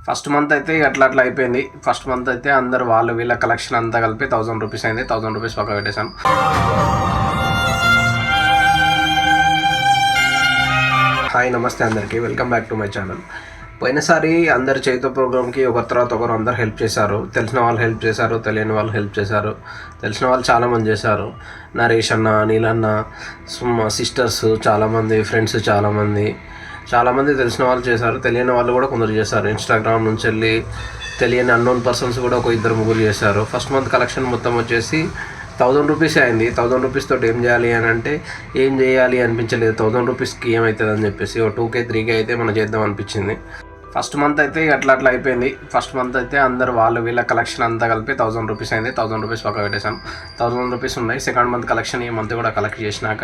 First month అయితే అట్లా అయిపోయింది. ఫస్ట్ మంత్ అయితే అందరు వాళ్ళు వీళ్ళ కలెక్షన్ అంతా కలిపి 1000 రూపీస్ అయింది. 1000 రూపీస్ పక్క పెట్టేశాను. హాయ్, నమస్తే అందరికీ, welcome back to my channel. పోయినసారి అందరి చేతితో ప్రోగ్రామ్కి ఒకరి తర్వాత ఒకరు అందరు హెల్ప్ చేశారు. తెలిసిన వాళ్ళు హెల్ప్ చేశారు, తెలియని వాళ్ళు హెల్ప్ చేశారు. తెలిసిన వాళ్ళు చాలామంది చేశారు. నరేష్ అన్న, నీలన్న, సిస్టర్స్ చాలామంది, ఫ్రెండ్స్ చాలామంది తెలిసిన వాళ్ళు చేశారు. తెలియని వాళ్ళు కూడా కొందరు చేశారు. ఇన్స్టాగ్రామ్ నుంచి వెళ్ళి తెలియని అన్నోన్ పర్సన్స్ కూడా ఒక 2-3 చేశారు. ఫస్ట్ మంత్ కలెక్షన్ మొత్తం వచ్చేసి 1000 రూపీస్ అయింది. 1000 రూపీస్ తోటి ఏం చేయాలి అని అంటే ఏం చేయాలి అనిపించలేదు. 1000 రూపీస్కి ఏమవుతుంది అని చెప్పేసి 2K 3K అయితే మనం చేద్దాం అనిపించింది. ఫస్ట్ మంత్ అయితే అట్లా అయిపోయింది. ఫస్ట్ మంత్ అయితే అందరు వాళ్ళు వీళ్ళ కలెక్షన్ అంతా కలిపి 1000 రూపీస్ అయింది. 1000 రూపీస్ పక్క పెట్టేశాను. 1000 రూపీస్ ఉన్నాయి. సెకండ్ మంత్ కలెక్షన్ ఈ మంత్ కూడా కలెక్ట్ చేసినాక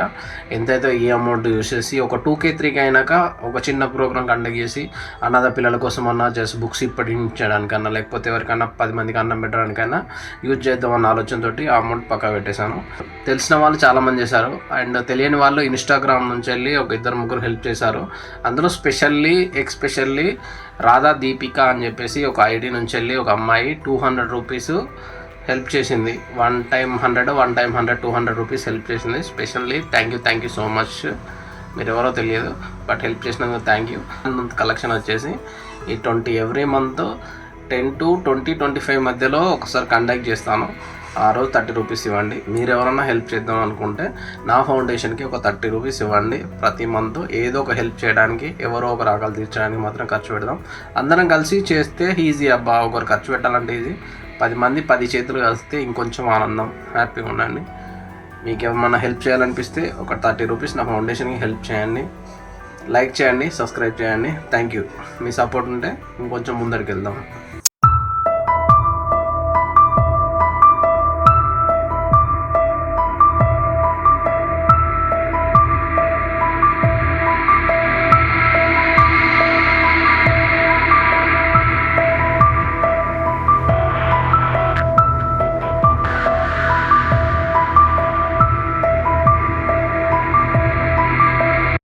ఎంతైతే ఈ అమౌంట్ యూస్ చేసి ఒక 2K 3K అయినాక ఒక చిన్న ప్రోగ్రామ్ కండక్ట్ చేసి అనాథ పిల్లల కోసం అన్నా, జస్ట్ బుక్స్ ఇప్పించడానికన్నా, లేకపోతే ఎవరికన్నా 10 మందికి అన్నం పెట్టడానికైనా యూజ్ చేద్దామన్న ఆలోచనతోటి ఆ అమౌంట్ పక్క పెట్టేశాను. తెలిసిన వాళ్ళు చాలామంది చేశారు. అండ్ తెలియని వాళ్ళు ఇన్స్టాగ్రామ్ నుంచి వెళ్ళి ఒక 2-3 హెల్ప్ చేశారు. అందులో ఎక్స్పెషల్లీ రాధా దీపిక అని చెప్పేసి ఒక ఐడి నుంచి వెళ్ళి ఒక అమ్మాయి 200 రూపీస్ హెల్ప్ చేసింది. వన్ టైం 100 200 రూపీస్ హెల్ప్ చేసింది. Specially thank you so much. మీరు ఎవరో తెలియదు, బట్ హెల్ప్ చేసినందుకు థ్యాంక్ యూ. కలెక్షన్ వచ్చేసి ఈ ఎవ్రీ మంత్ 10 to 25 మధ్యలో ఒకసారి కండక్ట్ చేస్తాను. ఆ రోజు 30 రూపీస్ ఇవ్వండి. మీరు ఎవరైనా హెల్ప్ చేద్దాం అనుకుంటే నా ఫౌండేషన్కి ఒక 30 రూపీస్ ఇవ్వండి. ప్రతి మంత్ ఏదో ఒక హెల్ప్ చేయడానికి, ఎవరో ఒకరు ఆకలి తీర్చడానికి మాత్రం ఖర్చు పెడదాం. అందరం కలిసి చేస్తే ఈజీ అబ్బా. ఒకరు ఖర్చు పెట్టాలంటే ఈజీ. 10 మంది 10 చేతులు కలిస్తే ఇంకొంచెం ఆనందం, హ్యాపీగా ఉండండి. మీకు ఏమన్నా హెల్ప్ చేయాలనిపిస్తే ఒక 30 రూపీస్ నా ఫౌండేషన్కి హెల్ప్ చేయండి. లైక్ చేయండి, సబ్స్క్రైబ్ చేయండి. Thank you. మీ సపోర్ట్ ఉంటే ఇంకొంచెం ముందరికి వెళ్దాం.